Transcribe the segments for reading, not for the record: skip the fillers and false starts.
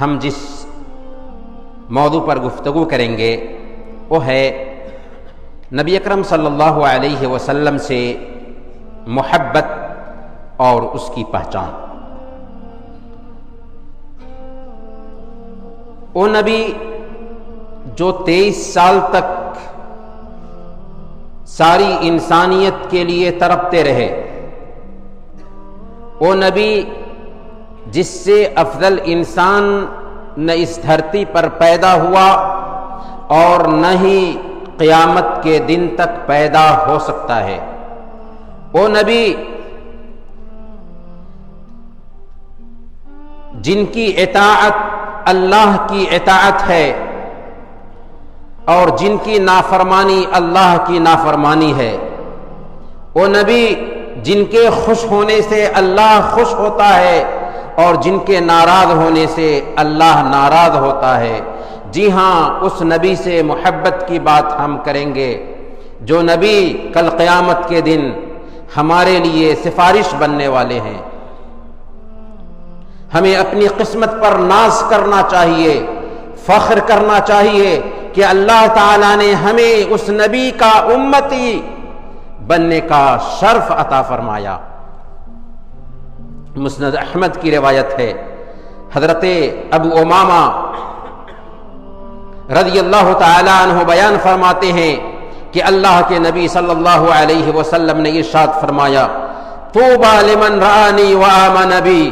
ہم جس موضوع پر گفتگو کریں گے وہ ہے نبی اکرم صلی اللہ علیہ وسلم سے محبت اور اس کی پہچان۔ وہ نبی جو 23 سال تک ساری انسانیت کے لیے تڑپتے رہے، وہ نبی جس سے افضل انسان نہ اس دھرتی پر پیدا ہوا اور نہ ہی قیامت کے دن تک پیدا ہو سکتا ہے، وہ نبی جن کی اطاعت اللہ کی اطاعت ہے اور جن کی نافرمانی اللہ کی نافرمانی ہے، وہ نبی جن کے خوش ہونے سے اللہ خوش ہوتا ہے اور جن کے ناراض ہونے سے اللہ ناراض ہوتا ہے۔ جی ہاں، اس نبی سے محبت کی بات ہم کریں گے جو نبی کل قیامت کے دن ہمارے لیے سفارش بننے والے ہیں۔ ہمیں اپنی قسمت پر ناز کرنا چاہیے، فخر کرنا چاہیے کہ اللہ تعالیٰ نے ہمیں اس نبی کا امتی بننے کا شرف عطا فرمایا۔ مسند احمد کی روایت ہے، حضرت ابو امامہ رضی اللہ تعالی عنہ بیان فرماتے ہیں کہ اللہ کے نبی صلی اللہ علیہ وسلم نے ارشاد فرمایا، طوبى لمن رآنی وآمن بی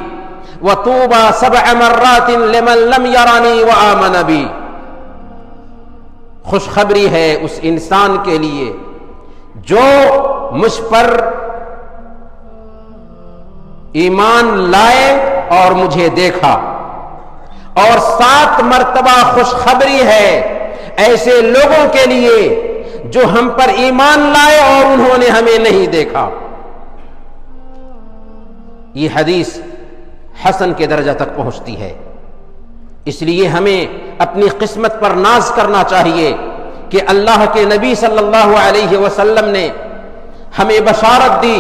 وطوبى 7 مرات لمن لم يرنی وآمن بی۔ خوشخبری ہے اس انسان کے لیے جو مجھ پر ایمان لائے اور مجھے دیکھا، اور 7 مرتبہ خوشخبری ہے ایسے لوگوں کے لیے جو ہم پر ایمان لائے اور انہوں نے ہمیں نہیں دیکھا۔ یہ حدیث حسن کے درجہ تک پہنچتی ہے۔ اس لیے ہمیں اپنی قسمت پر ناز کرنا چاہیے کہ اللہ کے نبی صلی اللہ علیہ وسلم نے ہمیں بشارت دی،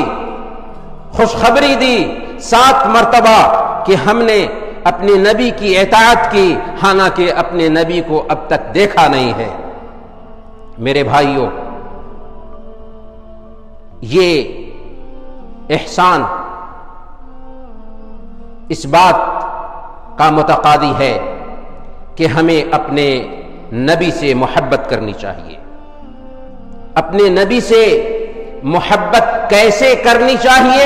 خوشخبری دی 7 مرتبہ کہ ہم نے اپنے نبی کی اطاعت کی، حالانکہ اپنے نبی کو اب تک دیکھا نہیں ہے۔ میرے بھائیوں، یہ احسان اس بات کا متقاضی ہے کہ ہمیں اپنے نبی سے محبت کرنی چاہیے۔ اپنے نبی سے محبت کیسے کرنی چاہیے؟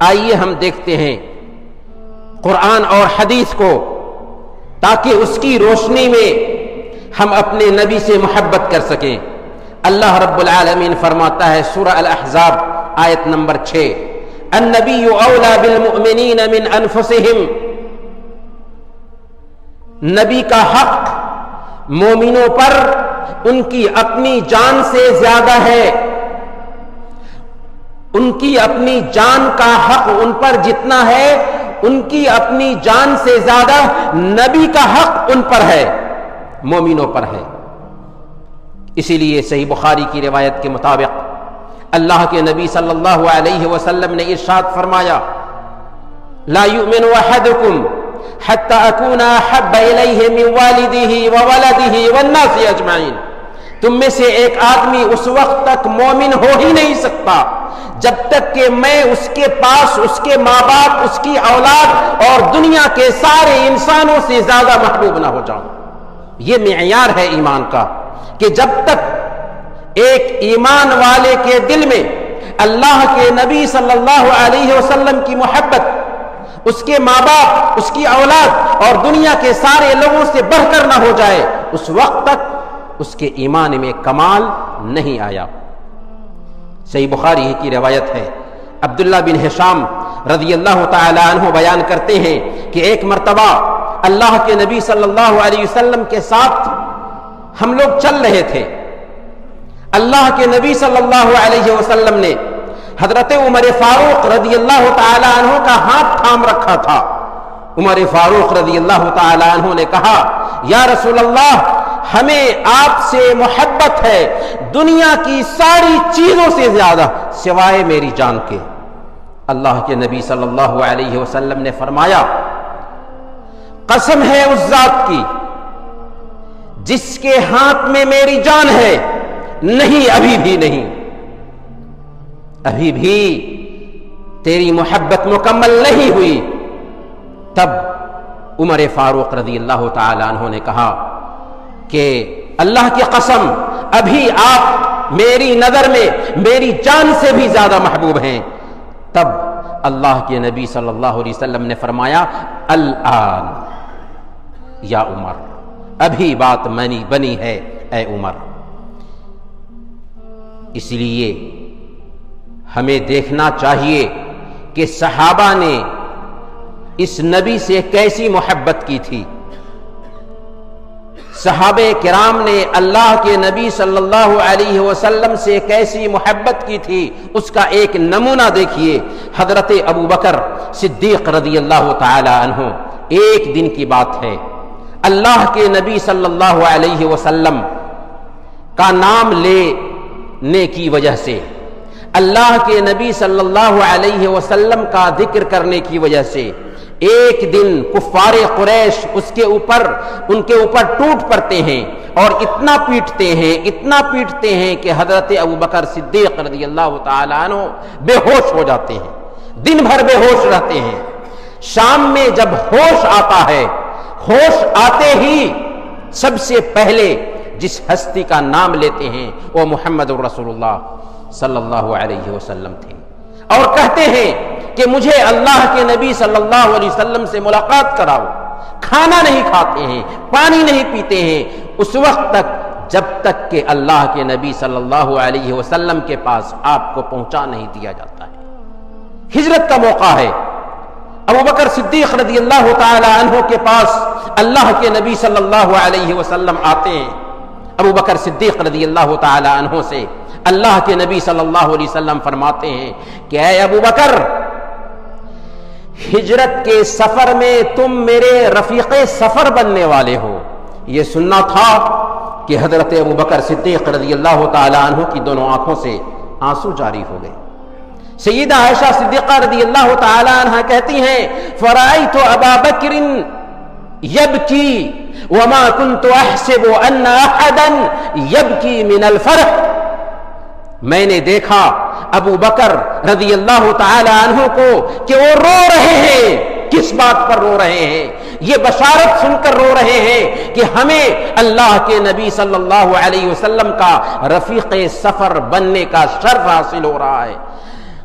آئیے ہم دیکھتے ہیں قرآن اور حدیث کو، تاکہ اس کی روشنی میں ہم اپنے نبی سے محبت کر سکیں۔ اللہ رب العالمین فرماتا ہے سورہ الاحزاب آیت نمبر 6، النبی اولی بالمؤمنین من انفسہم، نبی کا حق مومنوں پر ان کی اپنی جان سے زیادہ ہے۔ ان کی اپنی جان کا حق ان پر جتنا ہے، ان کی اپنی جان سے زیادہ نبی کا حق ان پر ہے، مومنوں پر ہے۔ اسی لیے صحیح بخاری کی روایت کے مطابق اللہ کے نبی صلی اللہ علیہ وسلم نے ارشاد فرمایا، لا یؤمن احدکم حتی اکون احب الیہ من والدہ وولدہ والناس اجمعین۔ تم میں سے ایک آدمی اس وقت تک مومن ہو ہی نہیں سکتا جب تک کہ میں اس کے پاس اس کے ماں باپ، اس کی اولاد اور دنیا کے سارے انسانوں سے زیادہ محبوب نہ ہو جاؤں۔ یہ معیار ہے ایمان کا کہ جب تک ایک ایمان والے کے دل میں اللہ کے نبی صلی اللہ علیہ وسلم کی محبت، اس کے ماں باپ، اس کی اولاد اور دنیا کے سارے لوگوں سے بڑھ کر نہ ہو جائے، اس وقت تک اس کے ایمان میں کمال نہیں آیا۔ صحیح بخاری کی روایت ہے، عبداللہ بن ہشام رضی اللہ تعالی عنہ بیان کرتے ہیں کہ ایک مرتبہ اللہ کے نبی صلی اللہ علیہ وسلم کے ساتھ ہم لوگ چل رہے تھے۔ اللہ کے نبی صلی اللہ علیہ وسلم نے حضرت عمر فاروق رضی اللہ تعالی عنہ کا ہاتھ تھام رکھا تھا۔ عمر فاروق رضی اللہ تعالی عنہ نے کہا، یا رسول اللہ، ہمیں آپ سے محبت ہے دنیا کی ساری چیزوں سے زیادہ سوائے میری جان کے۔ اللہ کے نبی صلی اللہ علیہ وسلم نے فرمایا، قسم ہے اس ذات کی جس کے ہاتھ میں میری جان ہے، نہیں، ابھی بھی نہیں، ابھی بھی تیری محبت مکمل نہیں ہوئی۔ تب عمر فاروق رضی اللہ تعالی عنہ نے کہا کہ اللہ کی قسم، ابھی آپ میری نظر میں میری جان سے بھی زیادہ محبوب ہیں۔ تب اللہ کے نبی صلی اللہ علیہ وسلم نے فرمایا، الآن یا عمر، ابھی بات بنی ہے اے عمر۔ اس لیے ہمیں دیکھنا چاہیے کہ صحابہ نے اس نبی سے کیسی محبت کی تھی۔ صحابہ کرام نے اللہ کے نبی صلی اللہ علیہ وسلم سے کیسی محبت کی تھی، اس کا ایک نمونہ دیکھیے۔ حضرت ابو بکر صدیق رضی اللہ تعالی عنہ، ایک دن کی بات ہے، اللہ کے نبی صلی اللہ علیہ وسلم کا نام لینے کی وجہ سے، اللہ کے نبی صلی اللہ علیہ وسلم کا ذکر کرنے کی وجہ سے ایک دن کفار قریش ان کے اوپر ٹوٹ پڑتے ہیں اور اتنا پیٹتے ہیں کہ حضرت ابو بکر صدیق رضی اللہ تعالی عنہ بے ہوش ہو جاتے ہیں، دن بھر بے ہوش رہتے ہیں۔ شام میں جب ہوش آتا ہے، ہوش آتے ہی سب سے پہلے جس ہستی کا نام لیتے ہیں وہ محمد رسول اللہ صلی اللہ علیہ وسلم تھے، اور کہتے ہیں کہ مجھے اللہ کے نبی صلی اللہ علیہ وسلم سے ملاقات کراؤ۔ کھانا نہیں کھاتے ہیں، پانی نہیں پیتے ہیں اس وقت تک جب تک کہ اللہ کے نبی صلی اللہ علیہ وسلم کے پاس آپ کو پہنچا نہیں دیا جاتا ہے۔ ہجرت کا موقع ہے، ابو بکر صدیق رضی اللہ تعالی عنہ کے پاس اللہ کے نبی صلی اللہ علیہ وسلم آتے ہیں۔ ابو بکر صدیق رضی اللہ تعالی عنہ سے اللہ کے نبی صلی اللہ علیہ وسلم فرماتے ہیں کہ اے ابو بکر، ہجرت کے سفر میں تم میرے رفیق سفر بننے والے ہو۔ یہ سننا تھا کہ حضرت ابو بکر صدیق رضی اللہ تعالی عنہ کی دونوں آنکھوں سے آنسو جاری ہو گئے۔ سیدہ عائشہ صدیقہ رضی اللہ تعالی عنہ کہتی ہیں، فرأیت ابا بکر یبکی وما كنت احسب ان احدا یبکی من الفرح۔ میں نے دیکھا ابو بکر رضی اللہ تعالی عنہ کو کہ وہ رو رہے ہیں۔ کس بات پر رو رہے ہیں؟ یہ بشارت سن کر رو رہے ہیں کہ ہمیں اللہ کے نبی صلی اللہ علیہ وسلم کا رفیق سفر بننے کا شرف حاصل ہو رہا ہے۔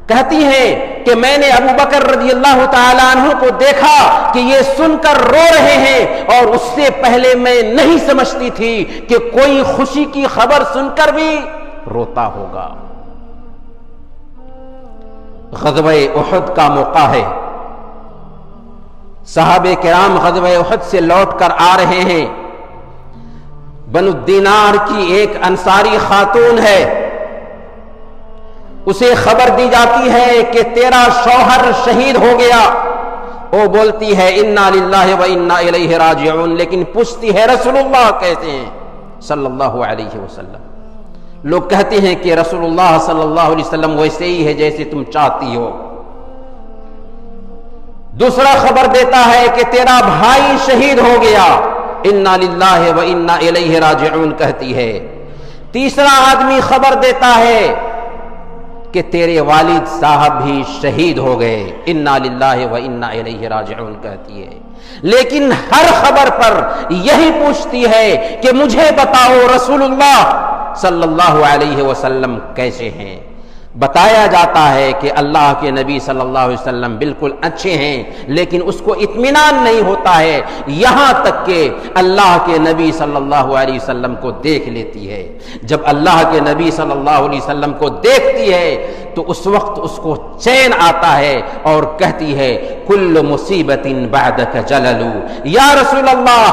کہتی ہیں کہ میں نے ابو بکر رضی اللہ تعالی عنہ کو دیکھا کہ یہ سن کر رو رہے ہیں، اور اس سے پہلے میں نہیں سمجھتی تھی کہ کوئی خوشی کی خبر سن کر بھی روتا ہوگا۔ غزوہ احد کا موقع ہے، صحابہ کرام غزوہ احد سے لوٹ کر آ رہے ہیں۔ بنو الدینار کی ایک انصاری خاتون ہے، اسے خبر دی جاتی ہے کہ تیرا شوہر شہید ہو گیا۔ وہ بولتی ہے انا للہ و انا الیہ راجعون، لیکن پوچھتی ہے رسول اللہ کیسے ہیں صلی اللہ علیہ وسلم؟ لوگ کہتے ہیں کہ رسول اللہ صلی اللہ علیہ وسلم ویسے ہی ہے جیسے تم چاہتی ہو۔ دوسرا خبر دیتا ہے کہ تیرا بھائی شہید ہو گیا، انا للہ و انا الیہ راجعون کہتی ہے۔ تیسرا آدمی خبر دیتا ہے کہ تیرے والد صاحب بھی شہید ہو گئے، انا للہ و انا الیہ راجعون کہتی ہے۔ لیکن ہر خبر پر یہی پوچھتی ہے کہ مجھے بتاؤ رسول اللہ صلی اللہ علیہ وسلم کیسے ہیں؟ بتایا جاتا ہے کہ اللہ کے نبی صلی اللہ علیہ وسلم بالکل اچھے ہیں، لیکن اس کو اطمینان نہیں ہوتا ہے یہاں تک کہ اللہ کے نبی صلی اللہ علیہ وسلم کو دیکھ لیتی ہے۔ جب اللہ کے نبی صلی اللہ علیہ وسلم کو دیکھتی ہے تو اس وقت اس کو چین آتا ہے اور کہتی ہے کل مصیبت بعدک جلل، یا رسول اللہ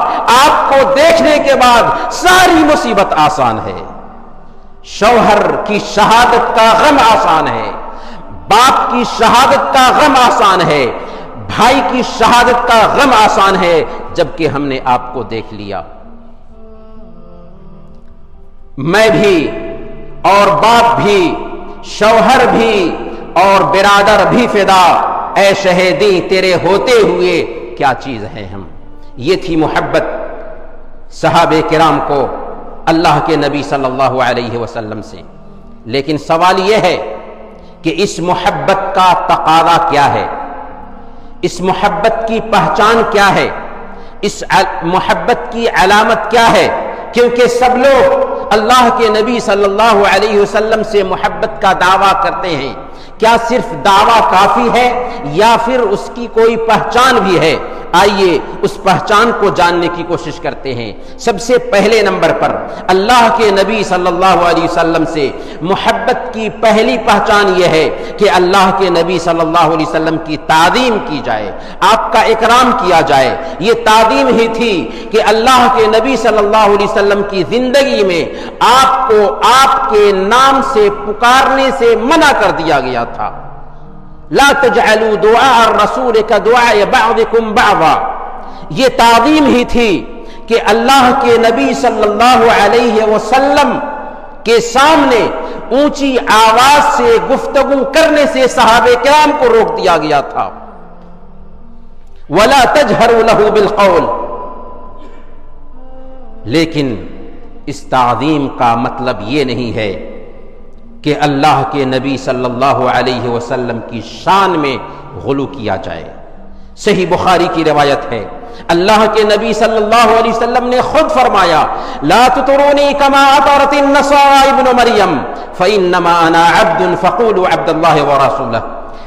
آپ کو دیکھنے کے بعد ساری مصیبت آسان ہے۔ شوہر کی شہادت کا غم آسان ہے، باپ کی شہادت کا غم آسان ہے، بھائی کی شہادت کا غم آسان ہے، جبکہ ہم نے آپ کو دیکھ لیا۔ میں بھی اور باپ بھی، شوہر بھی اور برادر بھی فدا، اے شہیدی تیرے ہوتے ہوئے کیا چیز ہے ہم۔ یہ تھی محبت صحابہ کرام کو اللہ کے نبی صلی اللہ علیہ وسلم سے۔ لیکن سوال یہ ہے کہ اس محبت کا تقاضا کیا ہے، اس محبت کی پہچان کیا ہے، اس محبت کی علامت کیا ہے؟ کیونکہ سب لوگ اللہ کے نبی صلی اللہ علیہ وسلم سے محبت کا دعویٰ کرتے ہیں، کیا صرف دعویٰ کافی ہے یا پھر اس کی کوئی پہچان بھی ہے؟ آئیے اس پہچان کو جاننے کی کوشش کرتے ہیں۔ سب سے پہلے نمبر پر اللہ کے نبی صلی اللہ علیہ وسلم سے محبت کی پہلی پہچان یہ ہے کہ اللہ کے نبی صلی اللہ علیہ وسلم کی تعظیم کی جائے، آپ کا اکرام کیا جائے۔ یہ تعظیم ہی تھی کہ اللہ کے نبی صلی اللہ علیہ وسلم کی زندگی میں آپ کو آپ کے نام سے پکارنے سے منع کر دیا گیا تھا۔ لا تجعلوا دعاء الرسول كدعاء بعضكم بعضا، یہ تعظیم ہی تھی کہ اللہ کے نبی صلی اللہ علیہ وسلم کے سامنے اونچی آواز سے گفتگو کرنے سے صحابہ کرام کو روک دیا گیا تھا۔ ولا تجهروا له بالقول، لیکن اس تعظیم کا مطلب یہ نہیں ہے کہ اللہ کے نبی صلی اللہ علیہ وسلم کی شان میں غلو کیا جائے۔ صحیح بخاری کی روایت ہے، اللہ کے نبی صلی اللہ علیہ وسلم نے خود فرمایا، لا تطرونی کما اطرت النصارى ابن مریم فانما انا عبد فقولوا عبد اللہ ورسولہ،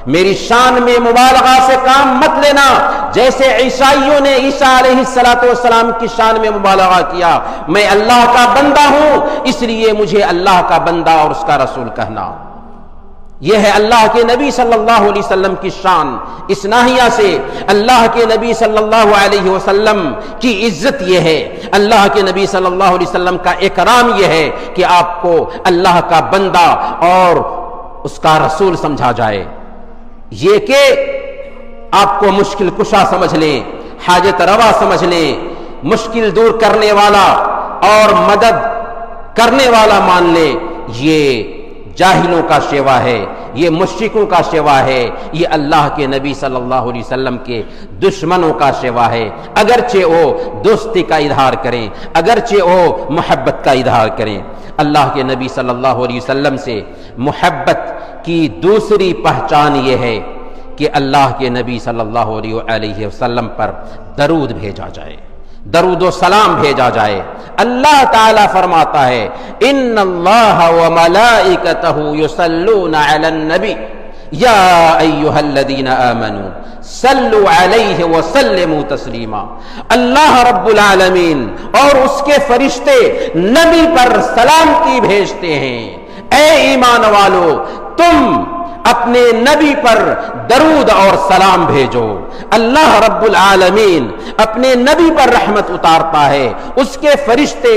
میری شان میں مبالغہ سے کام مت لینا، جیسے عیسائیوں نے عیسیٰ علیہ السلام کی شان میں مبالغہ کیا۔ میں اللہ کا بندہ ہوں، اس لیے مجھے اللہ کا بندہ اور اس کا رسول کہنا۔ یہ ہے اللہ کے نبی صلی اللہ علیہ وسلم کی شان۔ اس ناحیہ سے اللہ کے نبی صلی اللہ علیہ وسلم کی عزت یہ ہے، اللہ کے نبی صلی اللہ علیہ وسلم کا اکرام یہ ہے کہ آپ کو اللہ کا بندہ اور اس کا رسول سمجھا جائے۔ یہ کہ آپ کو مشکل کشا سمجھ لیں، حاجت روا سمجھ لیں، مشکل دور کرنے والا اور مدد کرنے والا مان لیں، یہ جاہلوں کا شیوا ہے، یہ مشرکوں کا شیوا ہے، یہ اللہ کے نبی صلی اللہ علیہ وسلم کے دشمنوں کا شیوا ہے، اگرچہ وہ دوستی کا اظہار کریں، اگرچہ وہ محبت کا اظہار کریں۔ اللہ کے نبی صلی اللہ علیہ وسلم سے محبت کی دوسری پہچان یہ ہے کہ اللہ کے نبی صلی اللہ علیہ وسلم پر درود بھیجا جائے، درود و سلام بھیجا جائے۔ اللہ تعالیٰ فرماتا ہے، ان اللہ وملائکتہ یصلون علی النبی یا ایھا الذین آمنوا صلوا علیہ وسلموا تسلیما، اللہ رب العالمین اور اس کے فرشتے نبی پر سلامتی بھیجتے ہیں۔ اے ایمان والو، تم اپنے نبی پر درود اور سلام بھیجو۔ اللہ رب العالمین اپنے نبی پر رحمت اتارتا ہے، اس کے فرشتے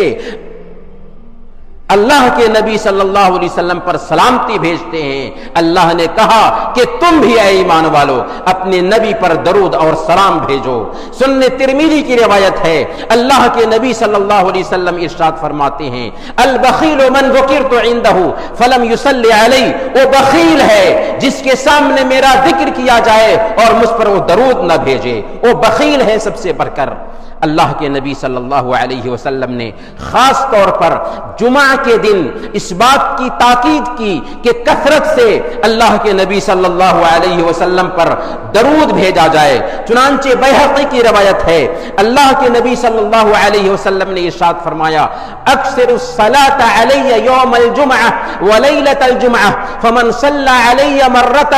اللہ کے نبی صلی اللہ علیہ وسلم پر سلامتی بھیجتے ہیں۔ اللہ نے کہا کہ تم بھی اے ایمان والو اپنے نبی پر درود اور سلام بھیجو۔ سنن ترمذی کی روایت ہے، اللہ کے نبی صلی اللہ علیہ وسلم ارشاد فرماتے ہیں، البخیل من ذکرت عنده فلم يصلی علی، وہ بخیل ہے جس کے سامنے میرا ذکر کیا جائے اور مجھ پر وہ درود نہ بھیجے، وہ بخیل ہے سب سے بڑھ کر۔ اللہ کے نبی صلی اللہ علیہ وسلم نے خاص طور پر جمعہ کے دن اس بات کی تاکید کی کہ کثرت سے اللہ کے نبی صلی اللہ علیہ وسلم پر درود بھیجا جائے۔ چنانچہ بیہقی کی روایت ہے، اللہ کے نبی صلی اللہ علیہ وسلم نے ارشاد فرمایا، اکثر الصلاۃ علی یوم الجمعہ ولیلۃ الجمعہ فمن صلی علی مرۃ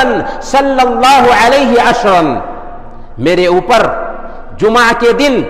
صلی اللہ علیہ عشرا، میرے اوپر جمعہ کے دن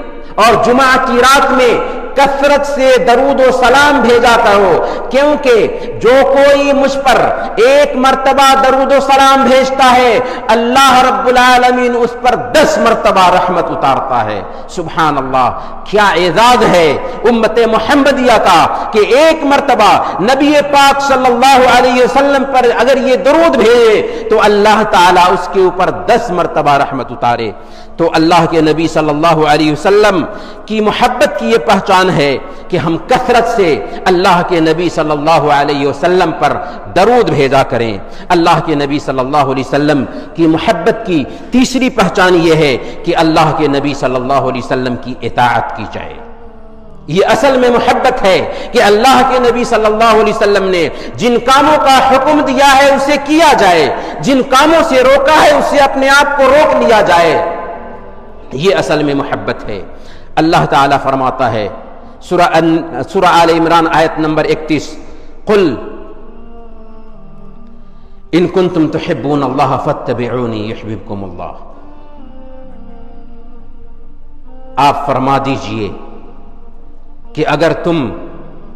اور جمعہ کی رات میں کثرت سے درود و سلام بھیجا کرو، کیونکہ جو کوئی مجھ پر ایک مرتبہ درود و سلام بھیجتا ہے اللہ رب العالمین اس پر 10 مرتبہ رحمت اتارتا ہے۔ سبحان اللہ، کیا اعزاز ہے امت محمدیہ کا کہ ایک مرتبہ نبی پاک صلی اللہ علیہ وسلم پر اگر یہ درود بھیجے تو اللہ تعالیٰ اس کے اوپر 10 مرتبہ رحمت اتارے۔ تو اللہ کے نبی صلی اللہ علیہ وسلم کی محبت کی یہ پہچان ہے کہ ہم کثرت سے اللہ کے نبی صلی اللہ علیہ وسلم پر درود بھیجا کریں۔ اللہ کے نبی صلی اللہ علیہ وسلم کی محبت کی تیسری پہچان یہ ہے کہ اللہ کے نبی صلی اللہ علیہ وسلم کی اطاعت کی جائے۔ یہ اصل میں محبت ہے کہ اللہ کے نبی صلی اللہ علیہ وسلم نے جن کاموں کا حکم دیا ہے اسے کیا جائے، جن کاموں سے روکا ہے اسے اپنے آپ کو روک لیا جائے۔ یہ اصل میں محبت ہے۔ اللہ تعالیٰ فرماتا ہے سورہ آل عمران آیت نمبر 31، قل ان کنتم تحبون اللہ فاتبعونی یحببکم اللہ۔ آپ فرما دیجئے کہ اگر تم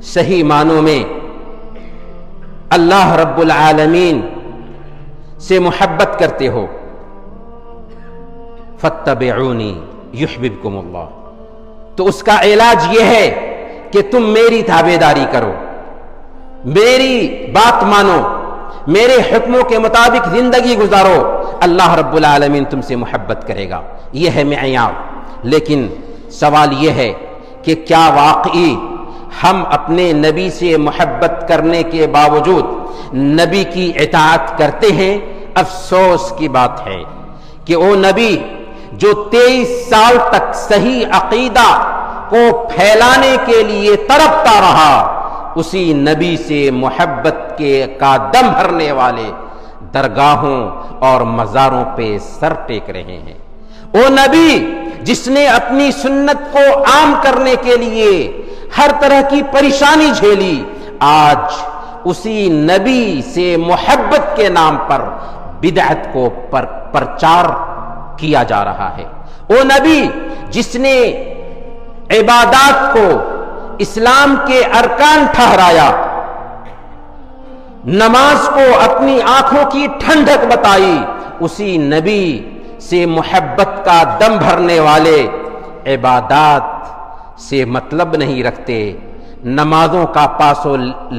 صحیح معنوں میں اللہ رب العالمین سے محبت کرتے ہو، فاتبعونی یحببکم اللہ، تو اس کا علاج یہ ہے کہ تم میری تابعداری کرو، میری بات مانو، میرے حکموں کے مطابق زندگی گزارو، اللہ رب العالمین تم سے محبت کرے گا۔ یہ ہے معیار۔ لیکن سوال یہ ہے کہ کیا واقعی ہم اپنے نبی سے محبت کرنے کے باوجود نبی کی اطاعت کرتے ہیں؟ افسوس کی بات ہے کہ وہ نبی جو 23 سال تک صحیح عقیدہ کو پھیلانے کے لیے تڑپتا رہا، اسی نبی سے محبت کا دم بھرنے والے درگاہوں اور مزاروں پہ سر ٹیک رہے ہیں۔ وہ نبی جس نے اپنی سنت کو عام کرنے کے لیے ہر طرح کی پریشانی جھیلی، آج اسی نبی سے محبت کے نام پر بدعت کو پرچار کیا جا رہا ہے۔ وہ نبی جس نے عبادات کو اسلام کے ارکان ٹھہرایا، نماز کو اپنی آنکھوں کی ٹھنڈک بتائی، اسی نبی سے محبت کا دم بھرنے والے عبادات سے مطلب نہیں رکھتے، نمازوں کا پاس و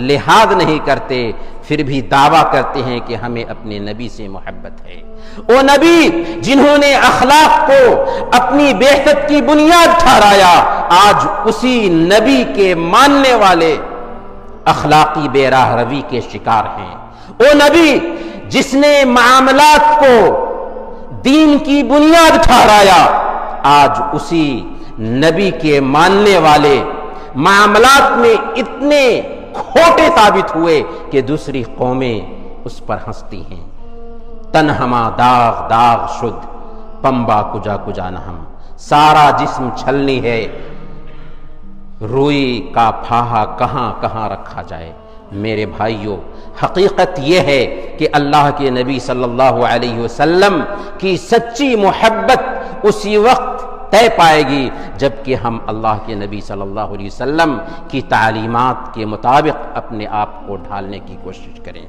لحاظ نہیں کرتے، پھر بھی دعویٰ کرتے ہیں کہ ہمیں اپنے نبی سے محبت ہے۔ وہ نبی جنہوں نے اخلاق کو اپنی بعثت کی بنیاد ٹھہرایا، آج اسی نبی کے ماننے والے اخلاقی بے راہ روی کے شکار ہیں۔ وہ نبی جس نے معاملات کو دین کی بنیاد ٹھہرایا، آج اسی نبی کے ماننے والے معاملات میں اتنے کھوٹے ثابت ہوئے کہ دوسری قومیں اس پر ہنستی ہیں۔ تنہما داغ داغ شد پمبا کجا کجا نہم، سارا جسم چھلنی ہے، روئی کا پھاہا کہاں کہاں رکھا جائے۔ میرے بھائیوں، حقیقت یہ ہے کہ اللہ کے نبی صلی اللہ علیہ وسلم کی سچی محبت اسی وقت طے پائے گی جبکہ ہم اللہ کے نبی صلی اللہ علیہ وسلم کی تعلیمات کے مطابق اپنے آپ کو ڈھالنے کی کوشش کریں۔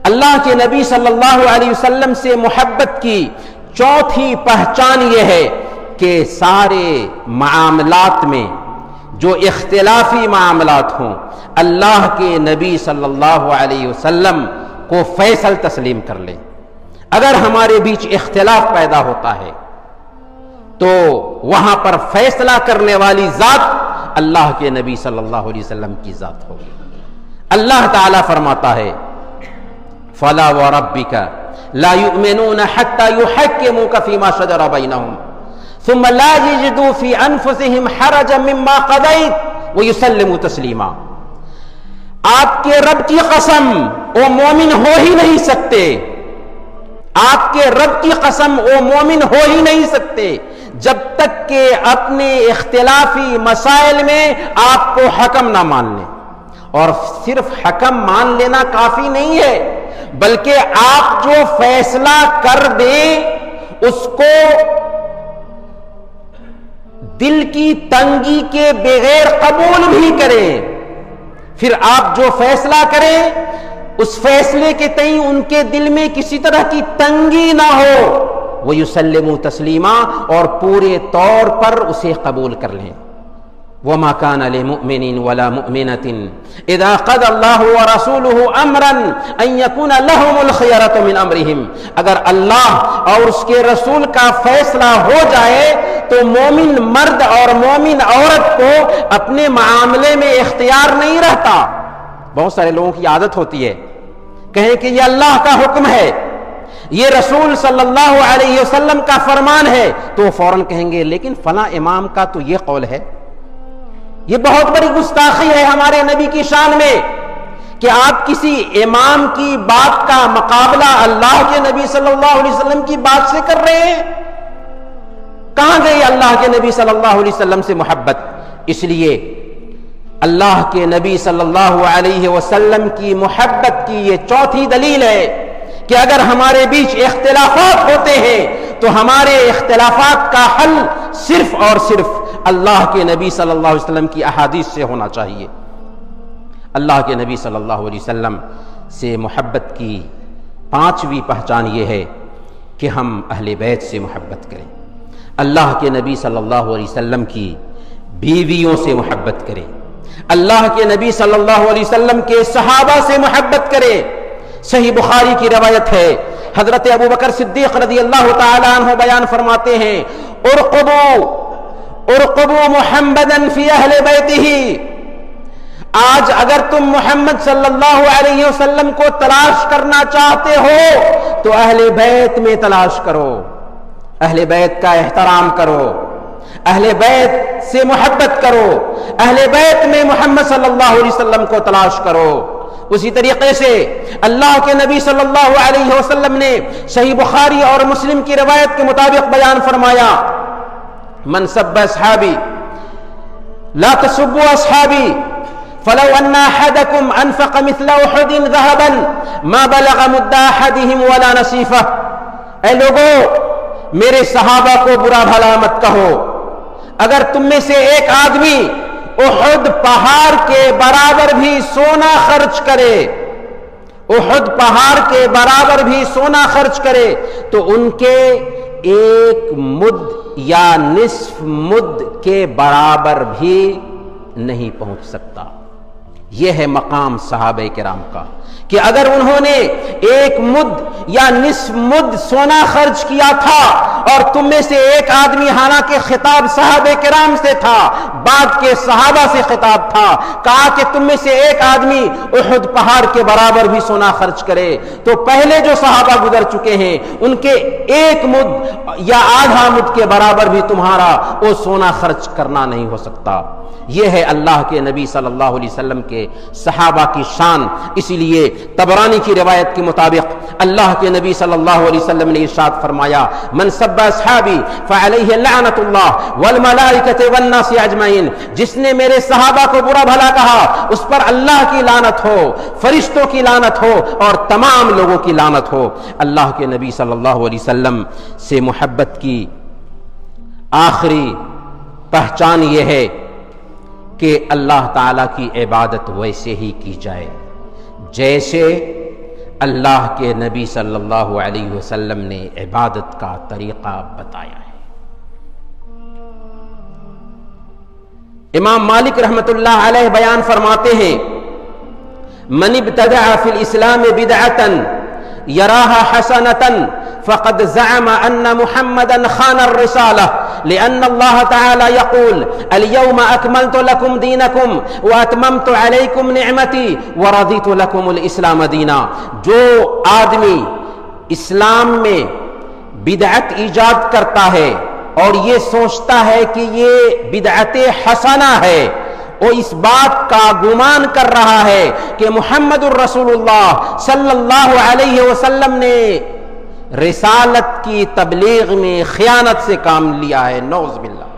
اللہ کے نبی صلی اللہ علیہ وسلم سے محبت کی چوتھی پہچان یہ ہے کہ سارے معاملات میں جو اختلافی معاملات ہوں، اللہ کے نبی صلی اللہ علیہ وسلم کو فیصل تسلیم کر لیں۔ اگر ہمارے بیچ اختلاف پیدا ہوتا ہے تو وہاں پر فیصلہ کرنے والی ذات اللہ کے نبی صلی اللہ علیہ وسلم کی ذات ہوگی۔ اللہ تعالیٰ فرماتا ہے فَلَا وَرَبِّكَ لَا يُؤْمِنُونَ حَتَّى يُحَكِّمُوكَ فِي مَا شَجَرَ بَيْنَهُمْ ثُمَّ لَا يَجِدُوا فِي أَنفُسِهِمْ حَرَجًا مِّمَّا قَضَيْتَ وَيُسَلِّمُوا تَسْلِيمًا۔ آپ کے رب کی قسم، وہ مومن ہو ہی نہیں سکتے، آپ کے رب کی قسم وہ مومن ہو ہی نہیں سکتے جب تک کہ اپنے اختلافی مسائل میں آپ کو حکم نہ مان لیں۔ اور صرف حکم مان لینا کافی نہیں ہے، بلکہ آپ جو فیصلہ کر دیں اس کو دل کی تنگی کے بغیر قبول بھی کریں۔ پھر آپ جو فیصلہ کریں اس فیصلے کے تئیں ان کے دل میں کسی طرح کی تنگی نہ ہو، وہ یسلموا تسلیما، اور پورے طور پر اسے قبول کر لیں۔ وما كان لمؤمن ولا مؤمنة إذا قضى الله ورسوله أمرا أن يكون لهم الخيرة من أمرهم. اگر اللہ اور اس کے رسول کا فیصلہ ہو جائے تو مومن مرد اور مومن عورت کو اپنے معاملے میں اختیار نہیں رہتا. بہت سارے لوگوں کی عادت ہوتی ہے کہیں کہ یہ اللہ کا حکم ہے، یہ رسول صلی اللہ علیہ وسلم کا فرمان ہے، تو فوراً کہیں گے لیکن فلاں امام کا تو یہ قول ہے. یہ بہت بڑی گستاخی ہے ہمارے نبی کی شان میں کہ آپ کسی امام کی بات کا مقابلہ اللہ کے نبی صلی اللہ علیہ وسلم کی بات سے کر رہے ہیں. کہاں گئی اللہ کے نبی صلی اللہ علیہ وسلم سے محبت؟ اس لیے اللہ کے نبی صلی اللہ علیہ وسلم کی محبت کی یہ چوتھی دلیل ہے کہ اگر ہمارے بیچ اختلافات ہوتے ہیں تو ہمارے اختلافات کا حل صرف اور صرف اللہ کے نبی صلی اللہ علیہ وسلم کی احادیث سے ہونا چاہیے. اللہ کے نبی صلی اللہ علیہ وسلم سے محبت کی پانچویں پہچان یہ ہے کہ ہم اہل بیت سے محبت کریں. اللہ کے نبی صلی اللہ علیہ وسلم کی بیویوں سے محبت کریں. اللہ کے نبی صلی اللہ علیہ وسلم کے صحابہ سے محبت کریں. صحیح بخاری کی روایت ہے، حضرت ابو بکر صدیق رضی اللہ تعالی عنہ بیان فرماتے ہیں، ارقبوا محمدا فی اہل بیتہ. آج اگر تم محمد صلی اللہ علیہ وسلم کو تلاش کرنا چاہتے ہو تو اہل بیت میں تلاش کرو، اہل بیت کا احترام کرو، اہل بیت سے محبت کرو، اہل بیت میں محمد صلی اللہ علیہ وسلم کو تلاش کرو. اسی طریقے سے اللہ کے نبی صلی اللہ علیہ وسلم نے صحیح بخاری اور مسلم کی روایت کے مطابق بیان فرمایا، من سب اصحابی لا تسبوا اصحابی فلو ان احدکم انفق مثل احد ذهبا ما بلغ مد احدهم ولا نصیفہ. اے لوگو، میرے صحابہ کو برا بھلا مت کہو. اگر تم میں سے ایک آدمی احد پہاڑ کے برابر بھی سونا خرچ کرے، احد پہاڑ کے برابر بھی سونا خرچ کرے تو ان کے ایک مد یا نصف مد کے برابر بھی نہیں پہنچ سکتا. یہ ہے مقام صحابہ کرام کا کہ اگر انہوں نے ایک مد یا نصف مد سونا خرچ کیا تھا اور تم میں سے ایک آدمی، حالانکہ خطاب صحابہ کرام سے تھا، بعد کے صحابہ سے خطاب تھا، کہا کہ تم میں سے ایک آدمی احد پہاڑ کے برابر بھی سونا خرچ کرے، تو پہلے جو صحابہ گزر چکے ہیں ان کے ایک مد یا آدھا مد کے برابر بھی تمہارا وہ سونا خرچ کرنا نہیں ہو سکتا. یہ ہے اللہ کے نبی صلی اللہ علیہ وسلم کے صحابہ کی شان. اسی لیے طبرانی کی روایت کے مطابق اللہ کے نبی صلی اللہ علیہ وسلم نے ارشاد فرمایا، من سب اصحابی فعلیہ لعنت اللہ والملائکۃ والناس اجمعین. جس نے میرے صحابہ کو برا بھلا کہا اس پر اللہ کی لعنت ہو، فرشتوں کی لعنت ہو اور تمام لوگوں کی لعنت ہو. اللہ کے نبی صلی اللہ علیہ وسلم سے محبت کی آخری پہچان یہ ہے کہ اللہ تعالیٰ کی عبادت ویسے ہی کی جائے جیسے اللہ کے نبی صلی اللہ علیہ وسلم نے عبادت کا طریقہ بتایا ہے. امام مالک رحمۃ اللہ علیہ بیان فرماتے ہیں، من ابتدع فی الاسلام بدعۃ یراها حسنة فقد زعم ان محمدا خان الرسالة لأن الله تعالى يقول اليوم أكملت لكم دينكم وأتممت عليكم نعمتي ورضيت لكم الإسلام دينا. جو آدمی اسلام میں بدعت ایجاد کرتا ہے اور یہ سوچتا ہے کہ یہ بدعت حسنہ ہے، وہ اس بات کا گمان کر رہا ہے کہ محمد الرسول اللہ صلی اللہ علیہ وسلم نے رسالت کی تبلیغ میں خیانت سے کام لیا ہے، نعوذ باللہ.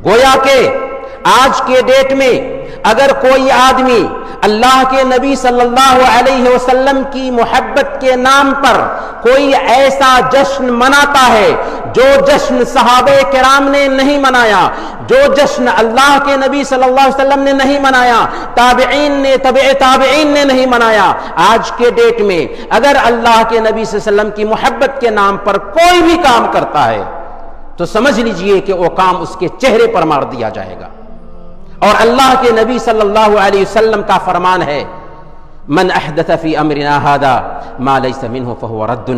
گویا کہ آج کے ڈیٹ میں اگر کوئی آدمی اللہ کے نبی صلی اللہ علیہ وسلم کی محبت کے نام پر کوئی ایسا جشن مناتا ہے جو جشن صحابہ کرام نے نہیں منایا، جو جشن اللہ کے نبی صلی اللہ علیہ وسلم نے نہیں منایا، تابعین نے، تبع تابعین نے نہیں منایا، آج کے ڈیٹ میں اگر اللہ کے نبی صلی اللہ علیہ وسلم کی محبت کے نام پر کوئی بھی کام کرتا ہے تو سمجھ لیجئے کہ وہ کام اس کے چہرے پر مار دیا جائے گا. اور اللہ کے نبی صلی اللہ علیہ وسلم کا فرمان ہے من احدث فی امرنا ھذا ما لیس منہ فہو رد،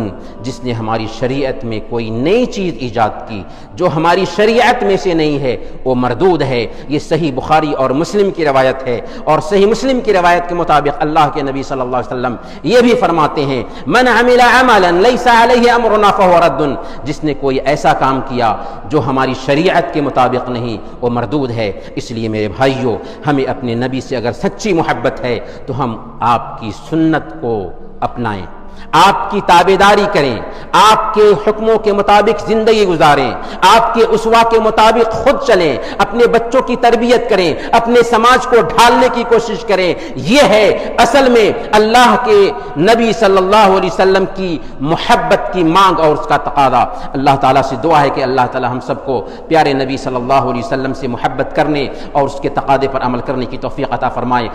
جس نے ہماری شریعت میں کوئی نئی چیز ایجاد کی جو ہماری شریعت میں سے نہیں ہے وہ مردود ہے۔ یہ صحیح بخاری اور مسلم کی روایت ہے، اور صحیح مسلم کی روایت کے مطابق اللہ کے نبی صلی اللہ علیہ وسلم یہ بھی فرماتے ہیں من عمل عملا لیس علیہ امرنا فہو رد، جس نے کوئی ایسا کام کیا جو ہماری شریعت کے مطابق نہیں وہ مردود ہے۔ اس لیے میرے بھائیوں، ہمیں اپنے نبی سے اگر سچی محبت ہے تو ہم آپ کی سنت کو اپنائیں، آپ کی تابعداری کریں، آپ کے حکموں کے مطابق زندگی گزاریں، آپ کے اسوہ کے مطابق خود چلیں، اپنے بچوں کی تربیت کریں، اپنے سماج کو ڈھالنے کی کوشش کریں۔ یہ ہے اصل میں اللہ کے نبی صلی اللہ علیہ وسلم کی محبت کی مانگ اور اس کا تقاضا۔ اللہ تعالیٰ سے دعا ہے کہ اللہ تعالیٰ ہم سب کو پیارے نبی صلی اللہ علیہ وسلم سے محبت کرنے اور اس کے تقاضے پر عمل کرنے کی توفیق عطا فرمائے۔